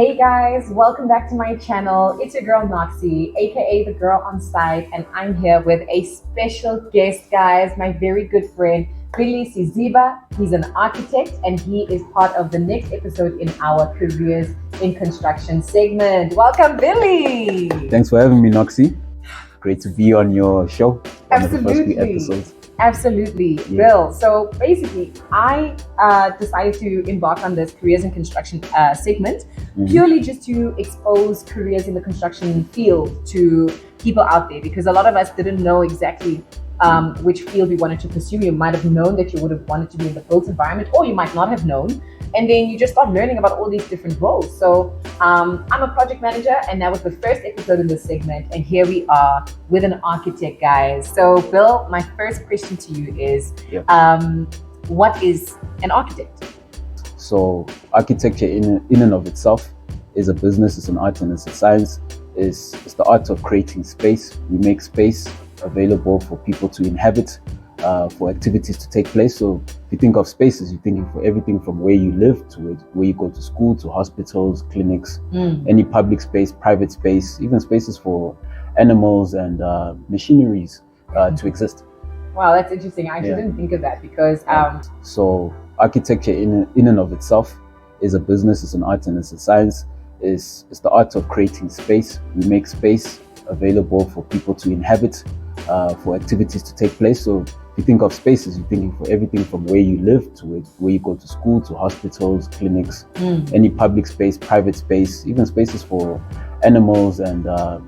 Hey guys, welcome back to my channel. It's your girl Noxie, aka the girl on site, and I'm here with a special guest, guys, my very good friend, Billy Siziba. He's an architect and he is part of the next episode in our Careers in Construction segment. Welcome, Billy. Thanks for having me, Noxie. Great to be on your show. Absolutely. The first few episodes. Absolutely, Yeah. Bill. So basically, I decided to embark on this Careers in Construction segment purely just to expose careers in the construction field to people out there, because a lot of us didn't know exactly which field we wanted to pursue. You might have known that you would have wanted to be in the built environment, or you might not have known. And then you just start learning about all these different roles. So I'm a project manager, and that was the first episode in this segment. And here we are with an architect, guys. So Bill, my first question to you is, what is an architect? So architecture in and of itself is a business, it's an art, and it's a science. It's the art of creating space. We make space available for people to inhabit, for activities to take place. So if you think of spaces, you're thinking for everything from where you live to where you go to school, to hospitals, clinics, any public space, private space, even spaces for animals and machineries to exist. Wow, that's interesting. I actually didn't think of that, because so architecture in and of itself is a business, it's an art, and it's a science. It's the art of creating space. We make space available for people to inhabit, for activities to take place. So if you think of spaces, you're thinking for everything from where you live to where you go to school, to hospitals, clinics, any public space, private space, even spaces for animals and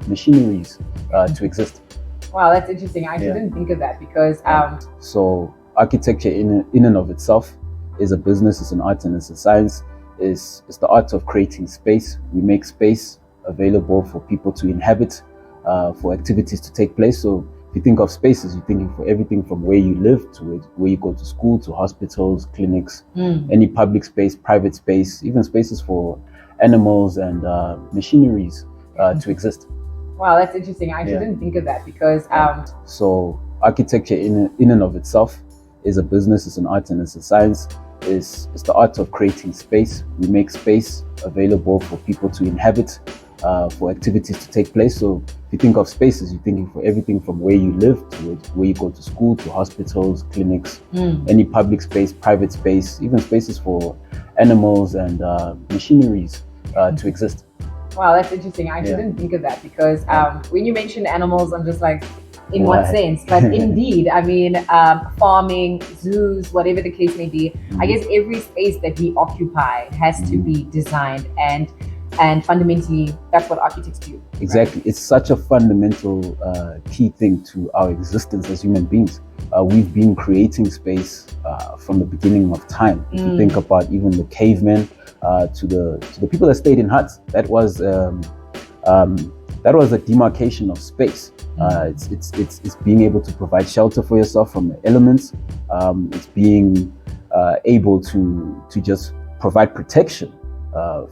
machineries to exist. Wow, that's interesting. I actually didn't think of that, because so architecture in and of itself is a business, it's an art, and it's a science. It's the art of creating space. We make space available for people to inhabit, for activities to take place. So if you think of spaces, you're thinking for everything from where you live to where you go to school, to hospitals, clinics, any public space, private space, even spaces for animals and machineries to exist. Wow, that's interesting. I actually didn't think of that, because so architecture in and of itself is a business, it's an art, and it's a science. It's the art of creating space. We make space available for people to inhabit, for activities to take place. So if you think of spaces, you're thinking for everything from where you live to where you go to school, to hospitals, clinics, any public space, private space, even spaces for animals and machineries to exist. Wow, that's interesting. I actually didn't think of that, because when you mention animals, I'm just like, in what sense? But indeed, I mean, farming, zoos, whatever the case may be, I guess every space that we occupy has to be designed, and fundamentally, that's what architects do. Exactly. Right? It's such a fundamental key thing to our existence as human beings. We've been creating space from the beginning of time. If you think about even the cavemen, to the people that stayed in huts, that was a demarcation of space. It's being able to provide shelter for yourself from the elements. It's being able to just provide protection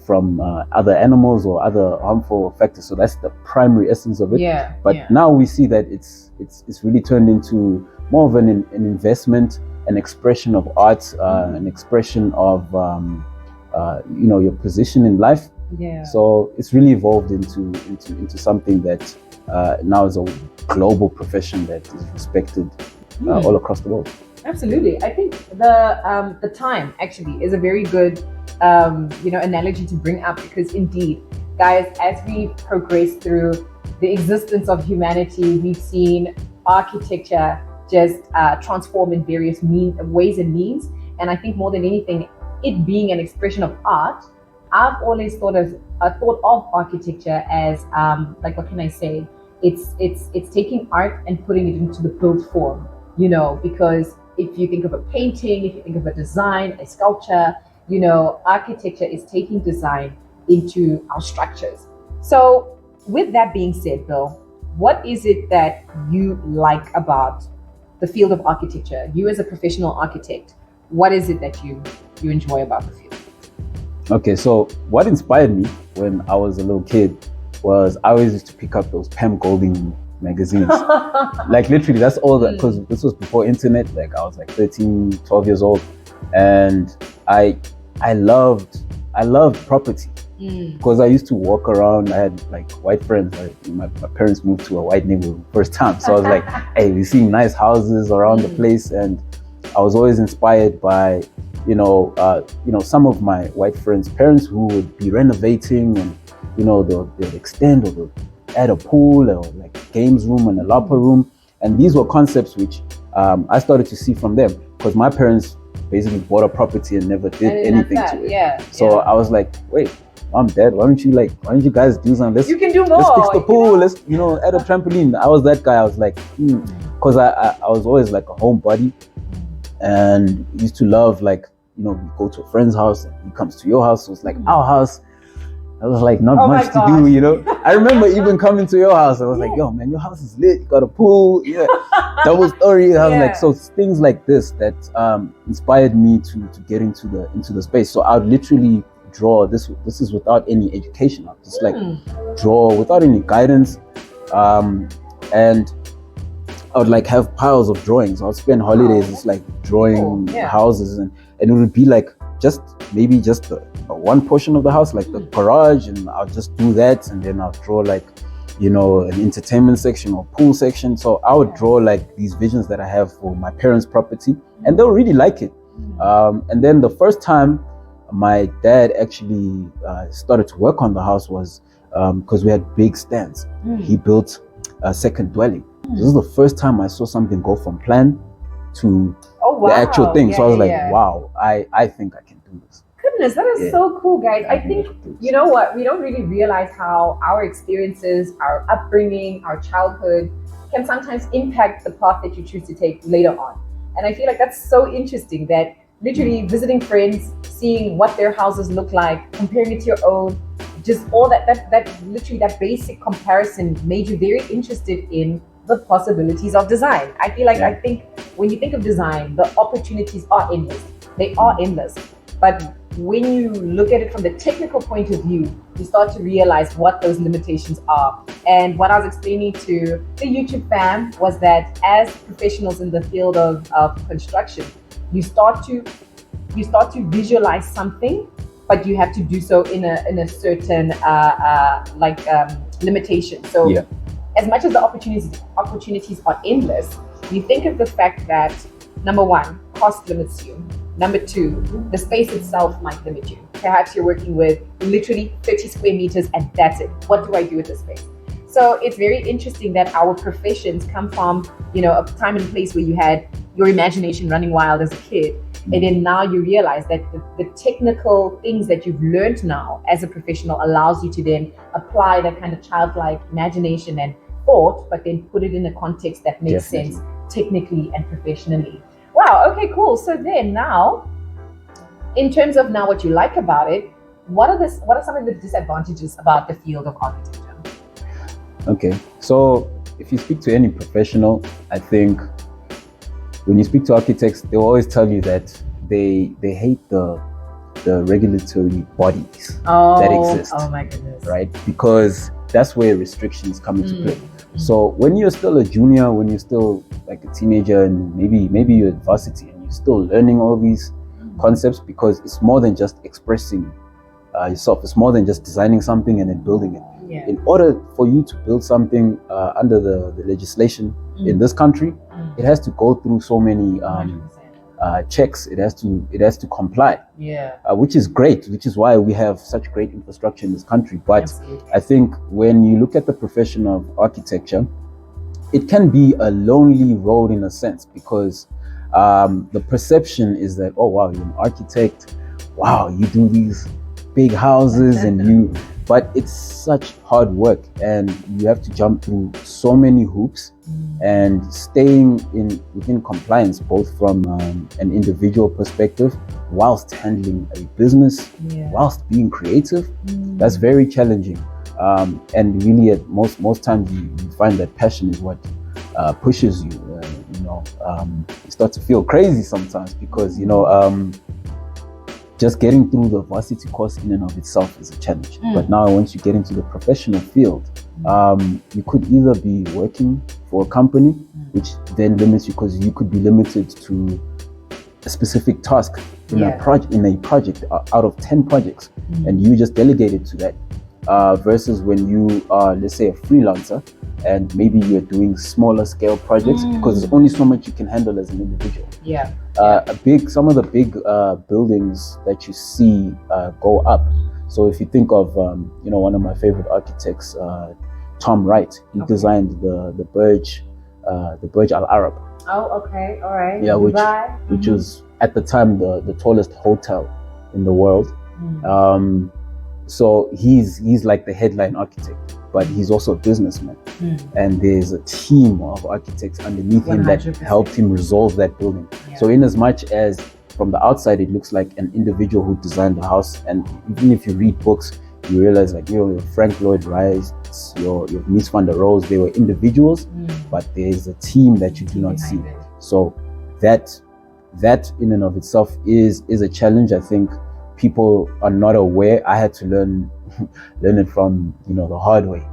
from other animals or other harmful factors. So that's the primary essence of it. But now we see that it's really turned into more of an investment, an expression of art, an expression of your position in life. So it's really evolved into something that now is a global profession that is respected all across the world. Absolutely. I think the time actually is a very good analogy to bring up, because indeed, guys, as we progress through the existence of humanity, we've seen architecture just transform in various ways and means. And I think more than anything, it being an expression of art, I've always thought of architecture as like, what can I say? It's taking art and putting it into the built form, because if you think of a painting, if you think of a design, a sculpture, architecture is taking design into our structures. So with that being said, Bill, what is it that you like about the field of architecture? You as a professional architect, what is it that you enjoy about the field? Okay, so what inspired me when I was a little kid was I always used to pick up those Pam Golding magazines. Like literally, that's all that, because this was before internet. Like I was like 13, 12 years old, and I loved property. because I used to walk around. I had like white friends. My parents moved to a white neighborhood first time, so I was like, hey, we're seeing nice houses around the place, and I was always inspired by, some of my white friends' parents who would be renovating, and they'll extend, or they'll add a pool, or like a games room and a locker room, and these were concepts which I started to see from them, because my parents basically bought a property and never did anything to it. So I was like, wait, Mom, Dad, why don't you guys do something? You can do more. Let's fix the pool. Let's, add a trampoline. I was that guy. I was like, because I was always like a homebody, and used to love, like, you go to a friend's house and he comes to your house. So it's like our house. I was like, not much to do, I remember even coming to your house. I was like, yo, man, your house is lit. You got a pool, double story. I was like, so things like this that inspired me to get into the space. So I would literally draw. This is without any education. I would just like draw without any guidance, and I would like have piles of drawings. I would spend holidays just like drawing houses, and it would be like maybe just one portion of the house, like the garage, and I'll just do that, and then I'll draw like an entertainment section or pool section. So I would draw like these visions that I have for my parents' property, and they'll really like it. And then the first time my dad actually started to work on the house was because we had big stands. He built a second dwelling. This is the first time I saw something go from plan to the actual thing. So I was like, wow, I think I can do this. Goodness, that is so cool, guys. I think, you know what, we don't really realize how our experiences, our upbringing, our childhood can sometimes impact the path that you choose to take later on. And I feel like that's so interesting, that literally visiting friends, seeing what their houses look like, comparing it to your own, just all that literally that basic comparison made you very interested in the possibilities of design. I feel like I think when you think of design, the opportunities are endless. They are endless. But when you look at it from the technical point of view, you start to realize what those limitations are. And what I was explaining to the YouTube fam was that as professionals in the field of construction, you start to visualize something, but you have to do so in a certain limitation. So as much as the opportunities are endless, you think of the fact that, number one, cost limits you. Number two, the space itself might limit you. Perhaps you're working with literally 30 square meters and that's it. What do I do with this space? So it's very interesting that our professions come from, a time and place where you had your imagination running wild as a kid. And then now you realize that the technical things that you've learned now as a professional allows you to then apply that kind of childlike imagination and thought, but then put it in a context that makes sense technically and professionally. Wow, okay, cool. So then now, in terms of now what you like about it, what are some of the disadvantages about the field of architecture? Okay, so if you speak to any professional, I think when you speak to architects, they'll always tell you that they hate the regulatory bodies that exist. Oh my goodness. Right? Because that's where restrictions come into play. So when you're still a junior, when you're still like a teenager, and maybe you're at varsity and you're still learning all these concepts, because it's more than just expressing yourself. It's more than just designing something and then building it. Yeah. In order for you to build something under the legislation in this country, it has to go through so many checks. It has to comply. Which is great, which is why we have such great infrastructure in this country. But I think when you look at the profession of architecture, it can be a lonely road in a sense, because the perception is that, oh wow, you're an architect, wow, you do these big houses, but it's such hard work, and you have to jump through so many hoops, and staying within compliance, both from an individual perspective, whilst handling a business, whilst being creative. That's very challenging. And really, at most times, you find that passion is what pushes you. You start to feel crazy sometimes, because just getting through the varsity course in and of itself is a challenge. But now once you get into the professional field, you could either be working for a company, which then limits you, because you could be limited to a specific task in Yeah. a project out of 10 projects, and you just delegate it to that. Versus when you are, let's say, a freelancer, and maybe you're doing smaller scale projects, because there's only so much you can handle as an individual. Yeah. Some of the big buildings that you see go up. So if you think of, one of my favorite architects, Tom Wright, he designed the Burj Al Arab. Oh, okay, all right. Yeah, which was at the time the tallest hotel in the world. So he's like the headline architect, but he's also a businessman. And there's a team of architects underneath him that 100%. helped him resolve that building. Yeah. So in as much as from the outside it looks like an individual who designed the house, and even if you read books, you realize like your Frank Lloyd Wright, your Mies van der Rohe, they were individuals, but there's a team that you do not see. So that in and of itself is a challenge. I think people are not aware. I had to learn it from the hard way,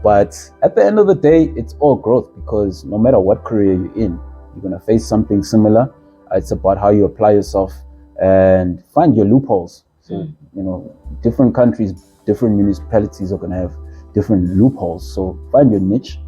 But at the end of the day, it's all growth, because no matter what career you're in, you're gonna face something similar. It's about how you apply yourself and find your loopholes. So different countries, different municipalities are gonna have different loopholes. So find your niche,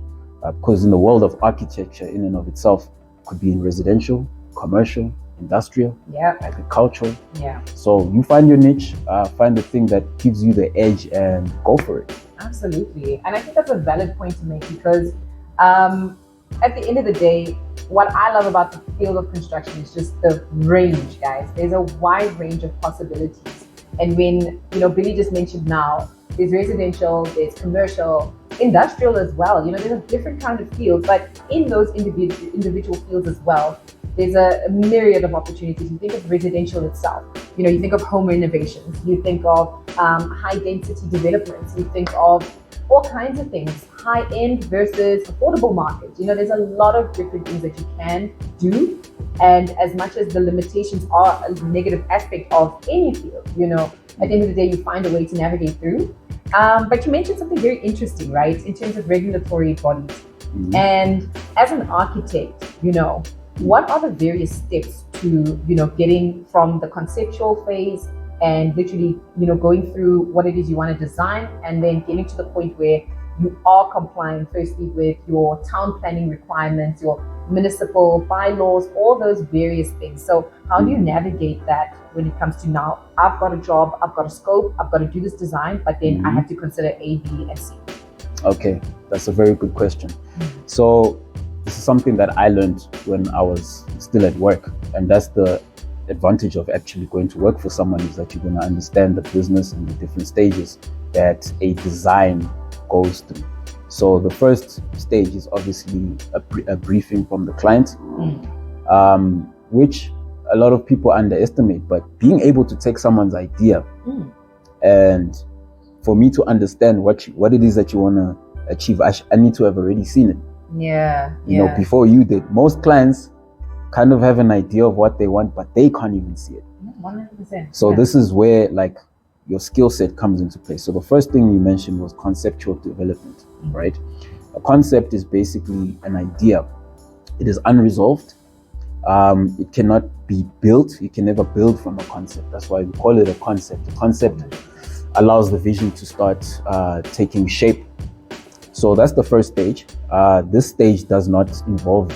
because in the world of architecture, in and of itself, could be in residential, commercial, industrial, agricultural. Yeah. So you find your niche, find the thing that gives you the edge, and go for it. Absolutely. And I think that's a valid point to make, because at the end of the day, what I love about the field of construction is just the range, guys. There's a wide range of possibilities. And when, Billy just mentioned now, there's residential, there's commercial, industrial as well. There's a different kind of field, but in those individual fields as well, there's a myriad of opportunities. You think of residential itself, you think of home renovations, you think of high density developments, you think of all kinds of things, high end versus affordable markets. There's a lot of different things that you can do. And as much as the limitations are a negative aspect of any field, at the end of the day, you find a way to navigate through. But you mentioned something very interesting, right? In terms of regulatory bodies. And as an architect, what are the various steps to, getting from the conceptual phase and literally, going through what it is you want to design, and then getting to the point where you are complying firstly with your town planning requirements, your municipal bylaws, all those various things. So how do you navigate that when it comes to now, I've got a job, I've got a scope, I've got to do this design, but then I have to consider A, B, and C? Okay, that's a very good question. So this is something that I learned when I was still at work, and that's the advantage of actually going to work for someone, is that you're going to understand the business and the different stages that a design goes through. So the first stage is obviously a briefing from the client, which a lot of people underestimate, but being able to take someone's idea and for me to understand what it is that you want to achieve, I need to have already seen it. Before you did. Most clients kind of have an idea of what they want, but they can't even see it. 100%. So this is where your skill set comes into play. So the first thing you mentioned was conceptual development, right? A concept is basically an idea. It is unresolved. It cannot be built. You can never build from a concept. That's why we call it a concept. A concept allows the vision to start taking shape. So that's the first stage. This stage does not involve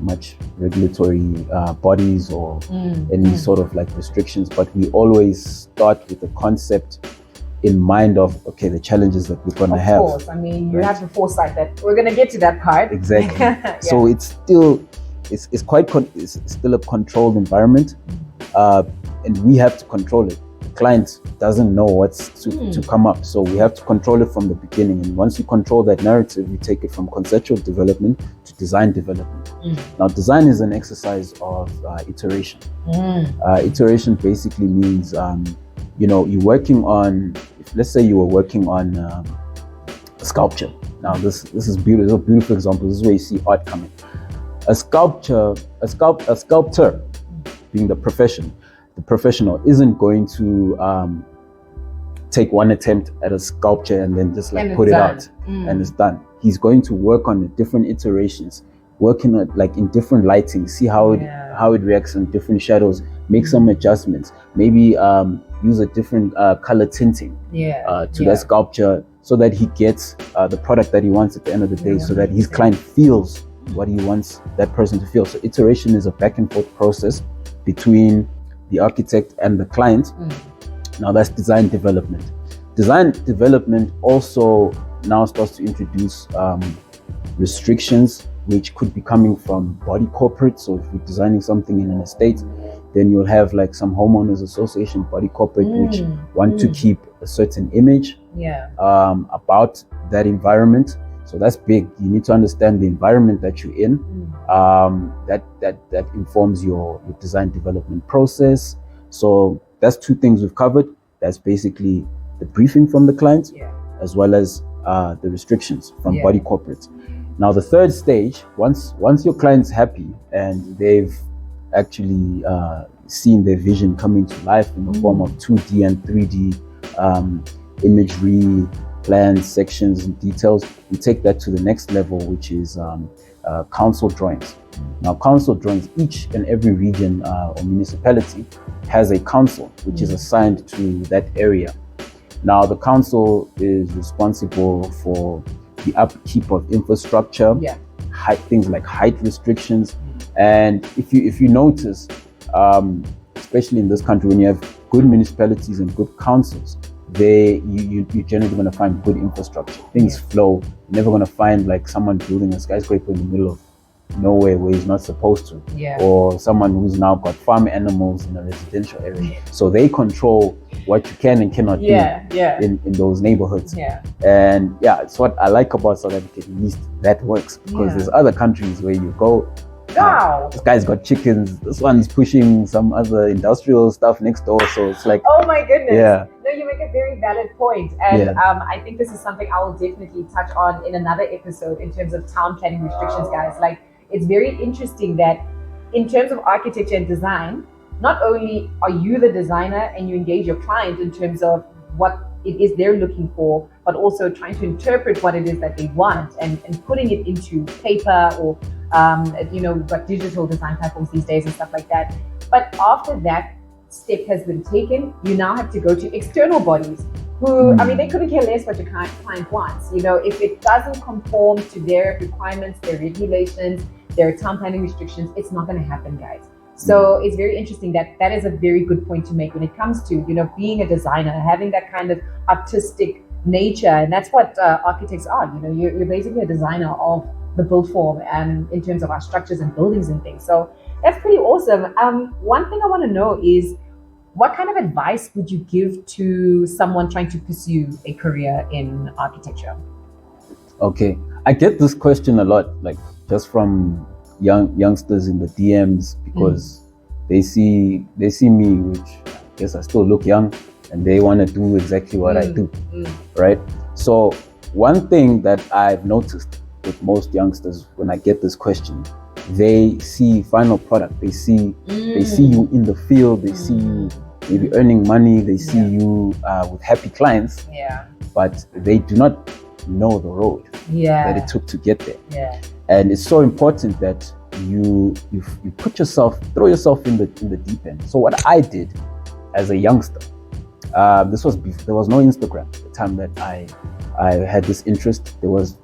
much regulatory bodies or any sort of restrictions, but we always start with the concept in mind of, okay, the challenges that we're going to have. Of course, I mean, you have the foresight that we're going to get to that part. Exactly. So it's still, it's still a controlled environment, and we have to control it. Client doesn't know what's to come up, so we have to control it from the beginning. And once you control that narrative, you take it from conceptual development to design development. Now, design is an exercise of iteration. Iteration basically means you're working on, let's say you were working on a sculpture. Now this is beautiful. This is a beautiful example. This is where you see art coming. A sculptor being the professional isn't going to take one attempt at a sculpture and then just put it out and it's done. He's going to work on the different iterations, working on in different lighting, see how how it reacts in different shadows, make some adjustments, maybe use a different color tinting to that sculpture, so that he gets the product that he wants at the end of the day, so that his client feels what he wants that person to feel. So iteration is a back and forth process between the architect and the client. Now that's design development. Design development also now starts to introduce restrictions, which could be coming from body corporate. So if you're designing something in an estate, then you'll have like some homeowners association body corporate which want to keep a certain image about that environment. So that's big. You need to understand the environment that you're in. That informs your design development process. So that's two things we've covered. That's basically the briefing from the client, as well as the restrictions from body corporates. Now the third stage, once your client's happy and they've actually seen their vision coming to life in the form of 2D and 3D imagery, plans, sections, and details, we take that to the next level, which is council drawings. Now, council drawings, each and every region or municipality has a council which is assigned to that area. Now, the council is responsible for the upkeep of infrastructure, things like height restrictions. And if you notice, especially in this country, when you have good municipalities and good councils, you're generally going to find good infrastructure. Things flow. You're never going to find like someone building a skyscraper in the middle of nowhere where he's not supposed to, or someone who's now got farm animals in a residential area. So they control what you can and cannot do in those neighborhoods. And it's what I like about South Africa. At least that works, because there's other countries where you go, this guy's got chickens, this one's pushing some other industrial stuff next door. So it's like, oh my goodness. No, you make a very valid point. And I think this is something I will definitely touch on in another episode in terms of town planning restrictions, guys. Like, it's very interesting that in terms of architecture and design, not only are you the designer and you engage your client in terms of what it is they're looking for, but also trying to interpret what it is that they want and putting it into paper or we've got digital design platforms these days and stuff like that. But after that step has been taken, you now have to go to external bodies who, I mean, they couldn't care less what your client wants. If it doesn't conform to their requirements, their regulations, their town planning restrictions, it's not going to happen, guys. So it's very interesting that is a very good point to make when it comes to, being a designer, having that kind of artistic nature. And that's what architects are. You're basically a designer of the built form and in terms of our structures and buildings and things. So that's pretty awesome. One thing I want to know is, what kind of advice would you give to someone trying to pursue a career in architecture? Okay, I get this question a lot, like just from youngsters in the DMs, because they see me, which I guess I still look young, and they want to do exactly what I do, right? So one thing that I've noticed with most youngsters, when I get this question, they see final product. They see you in the field. They see you maybe earning money. They see you with happy clients. But they do not know the road that it took to get there. And it's so important that you throw yourself in the deep end. So what I did as a youngster, there was no Instagram at the time that I had this interest. There was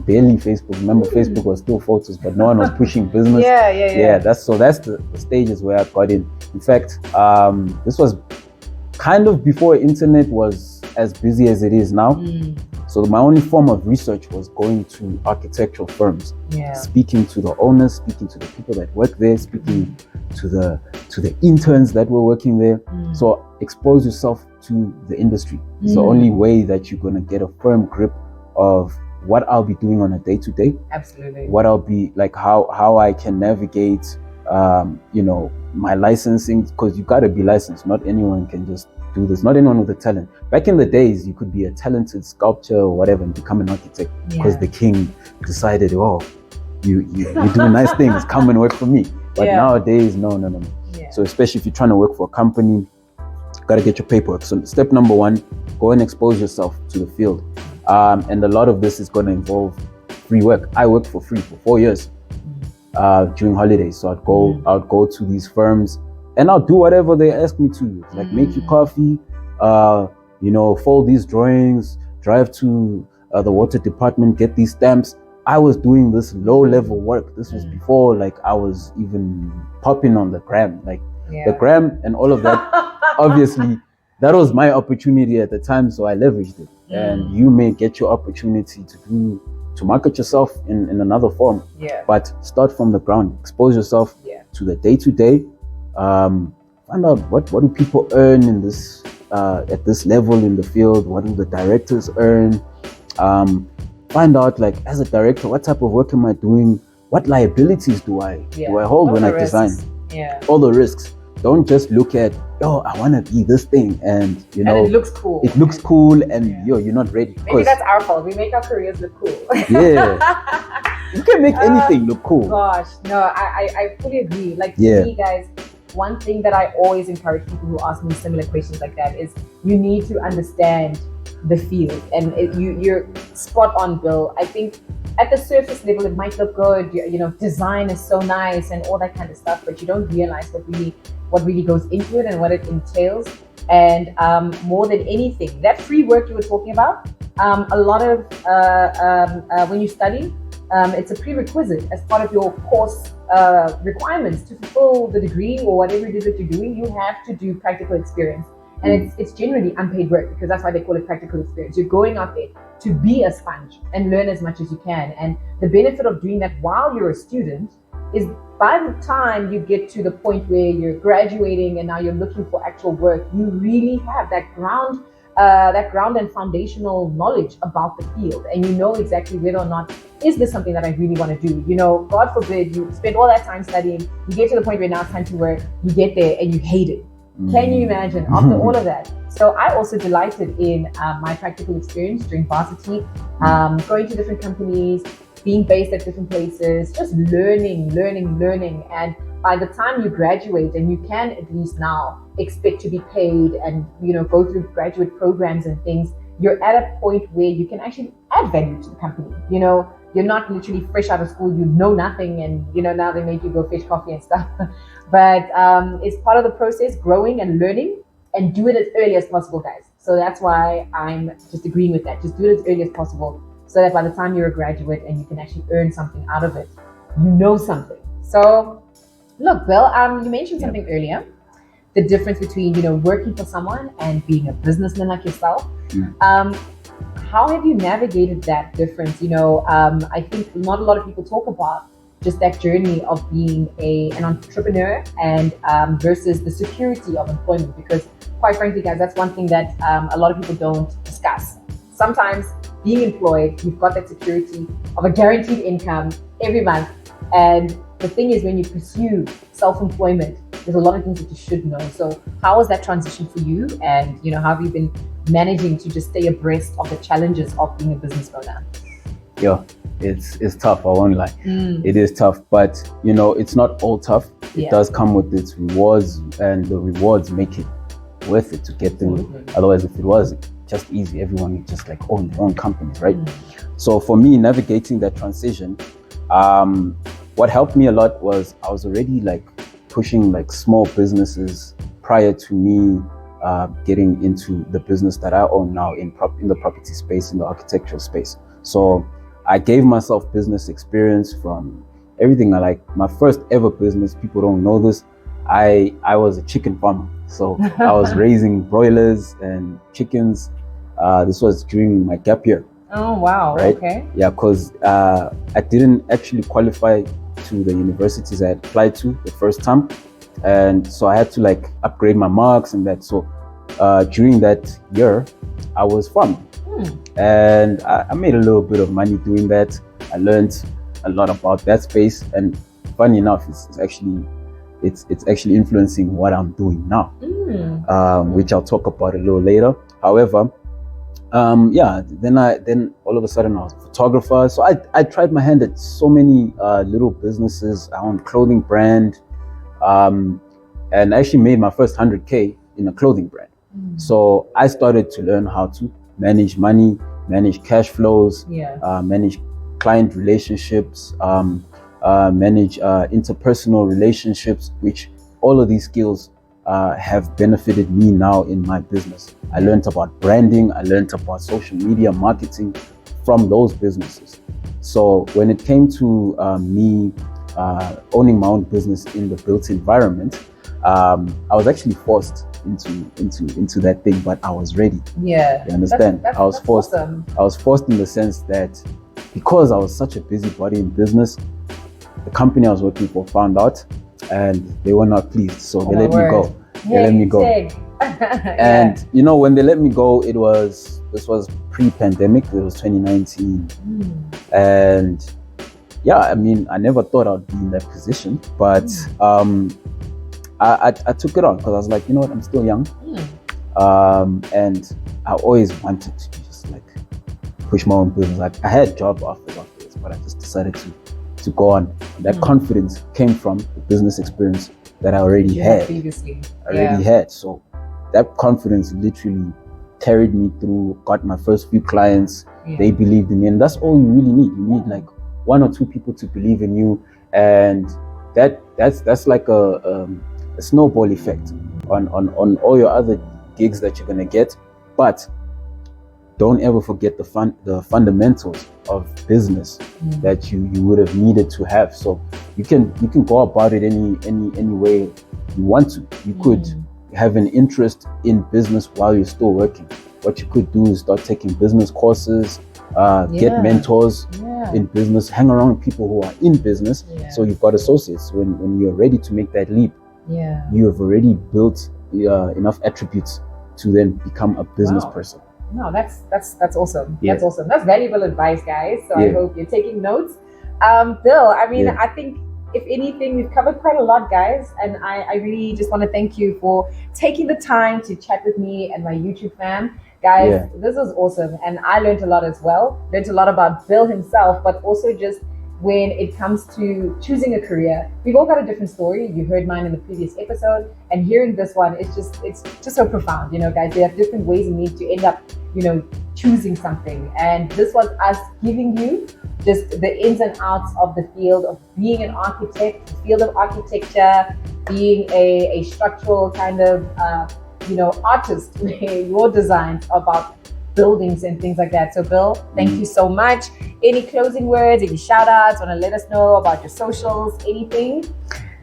barely Facebook. Remember, Facebook was still photos, but no one was pushing business. That's the stages where I got in. In fact, this was kind of before internet was as busy as it is now. So my only form of research was going to architectural firms, speaking to the owners, speaking to the people that work there, speaking to the interns that were working there. So expose yourself to the industry. It's the only way that you're going to get a firm grip of what I'll be doing on a day-to-day. Absolutely. What I'll be like, how I can navigate, my licensing, because you got to be licensed. Not anyone can just do this. Not anyone with a talent. Back in the days, you could be a talented sculptor or whatever and become an architect because the king decided, oh, you do nice things, come and work for me. But nowadays, no. So especially if you're trying to work for a company, you got to get your paperwork. So step number one, go and expose yourself to the field. And a lot of this is going to involve free work. I worked for free for 4 years. during holidays. So I'd go to these firms and I'll do whatever they ask me to, like make you coffee, fold these drawings, drive to the water department, get these stamps. I was doing this low level work. This was before like I was even popping on the gram, like the gram and all of that. Obviously, that was my opportunity at the time, so I leveraged it. And you may get your opportunity to market yourself in another form. But start from the ground, expose yourself to the day-to-day. Find out what do people earn in this at this level in the field. What do the directors earn? Find out, like, as a director, what type of work am I doing? What liabilities do I hold when I design? All the risks. Don't just look at, I want to be this thing, and and it looks cool. It looks cool, and you're not ready. Maybe that's our fault. We make our careers look cool. You can make anything look cool. Gosh, no, I fully agree. Like, to me, guys, one thing that I always encourage people who ask me similar questions like that is you need to understand the field. And you're spot on, Bill. I think at the surface level, it might look good. Design is so nice and all that kind of stuff, but you don't realize what really goes into it and what it entails. And more than anything, that free work you were talking about, a lot of when you study, it's a prerequisite as part of your course requirements to fulfill the degree or whatever it is that you're doing. You have to do practical experience, and it's generally unpaid work, because that's why they call it practical experience. You're going out there to be a sponge and learn as much as you can. And the benefit of doing that while you're a student is, by the time you get to the point where you're graduating and now you're looking for actual work, you really have that ground and foundational knowledge about the field, and you know exactly whether or not is this something that I really want to do. God forbid you spend all that time studying, you get to the point where now it's time to work, you get there and you hate it. Can you imagine after all of that? So I also delighted in my practical experience during varsity, going to different companies, being based at different places, just learning. And by the time you graduate, and you can at least now expect to be paid and go through graduate programs and things, you're at a point where you can actually add value to the company. You're not literally fresh out of school, you know nothing, and now they make you go fetch coffee and stuff. But it's part of the process, growing and learning, and do it as early as possible, guys. So that's why I'm just agreeing with that. Just do it as early as possible, so that by the time you're a graduate and you can actually earn something out of it, you know something. So look, Bill, you mentioned something earlier, the difference between working for someone and being a businessman like yourself. How have you navigated that difference? I think not a lot of people talk about just that journey of being an entrepreneur and versus the security of employment, because quite frankly, guys, that's one thing that a lot of people don't discuss. Sometimes being employed, you've got that security of a guaranteed income every month, and the thing is, when you pursue self-employment, there's a lot of things that you should know. So how was that transition for you? And how have you been managing to just stay abreast of the challenges of being a business owner? It's tough, I won't lie. It is tough, but it's not all tough. It does come with its rewards, and the rewards make it worth it to get through. Otherwise, if it was just easy, everyone would just like own their own companies, right? So for me, navigating that transition, what helped me a lot was I was already like pushing like small businesses prior to me getting into the business that I own now in the property space, in the architectural space. So I gave myself business experience from everything. My first ever business, people don't know this, I was a chicken farmer. So I was raising broilers and chickens. This was during my gap year. Oh, wow. Right? Okay. Yeah, because I didn't actually qualify to the universities I applied to the first time. And so I had to like upgrade my marks and that. So during that year, I was farming. And I made a little bit of money doing that. I learned a lot about that space. And funny enough, it's actually influencing what I'm doing now, which I'll talk about a little later. However, then all of a sudden I was a photographer. So I tried my hand at so many little businesses. I owned a clothing brand, and I actually made my first 100K in a clothing brand. So I started to learn how to manage money, manage cash flows, manage client relationships, manage interpersonal relationships, which all of these skills have benefited me now in my business. I learned about branding, I learned about social media marketing from those businesses. So when it came to me owning my own business in the built environment, I was actually forced into that thing, but I was ready. Yeah, you understand? That's I was forced. Awesome. I was forced in the sense that because I was such a busybody in business, the company I was working for found out, and they were not pleased. So they let me go. They let me go. And you know, when they let me go, this was pre-pandemic. It was 2019, and yeah, I mean, I never thought I'd be in that position, but I took it on because I was like, you know what, I'm still young, and I always wanted to just like push my own business. Like I had job offers after this, but I just decided to go on. And that confidence came from the business experience that I already had previously. So that confidence literally carried me through, got my first few clients. They believed in me, and that's all you really need. You need like 1 or 2 people to believe in you, and that's like a snowball effect on all your other gigs that you're gonna get. But don't ever forget the fundamentals of business that you would have needed to have. So you can go about it any way you want to. You could have an interest in business while you're still working. What you could do is start taking business courses, get mentors in business, hang around people who are in business. So you've got associates. When you're ready to make that leap, you have already built enough attributes to then become a business person. No, that's awesome. That's awesome. That's valuable advice, guys. So I hope you're taking notes. Bill, I mean, I think if anything, we've covered quite a lot, guys. And I really just want to thank you for taking the time to chat with me and my YouTube fam. Guys, this was awesome. And I learned a lot as well. Learned a lot about Bill himself, but also just when it comes to choosing a career. We've all got a different story. You heard mine in the previous episode, and hearing this one, it's just so profound. You know, guys, there are different ways in need to end up, you know, choosing something. And this was us giving you just the ins and outs of the field of being an architect, the field of architecture, being a structural kind of, artist, your designs about buildings and things like that. So Bill, thank you so much. Any closing words, any shout outs, want to let us know about your socials, anything?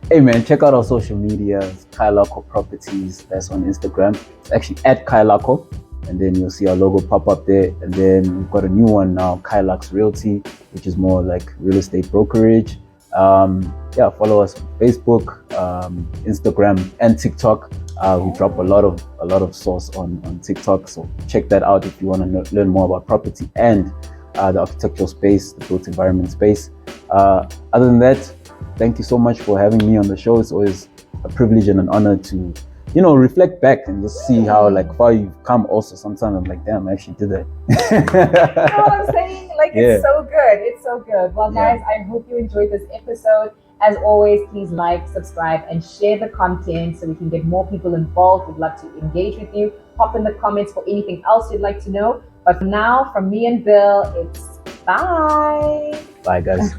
Hey man, check out our social media, Kailako Properties. That's on Instagram. It's actually at Kailako, and then you'll see our logo pop up there. And then we've got a new one now, Kailax Realty, which is more like real estate brokerage. Follow us on Facebook, Instagram, and TikTok. We drop a lot of sauce on TikTok, so check that out if you want to learn more about property and the architectural space, the built environment space. Other than that, thank you so much for having me on the show. It's always a privilege and an honor to, reflect back and just see how far you've come. Also, sometimes I'm like, damn, I actually did that. You know what I'm saying? It's so good. It's so good. Well, guys, I hope you enjoyed this episode. As always, please like, subscribe, and share the content so we can get more people involved. We'd love to engage with you. Pop in the comments for anything else you'd like to know. But for now, from me and Bill, it's bye. Bye, guys.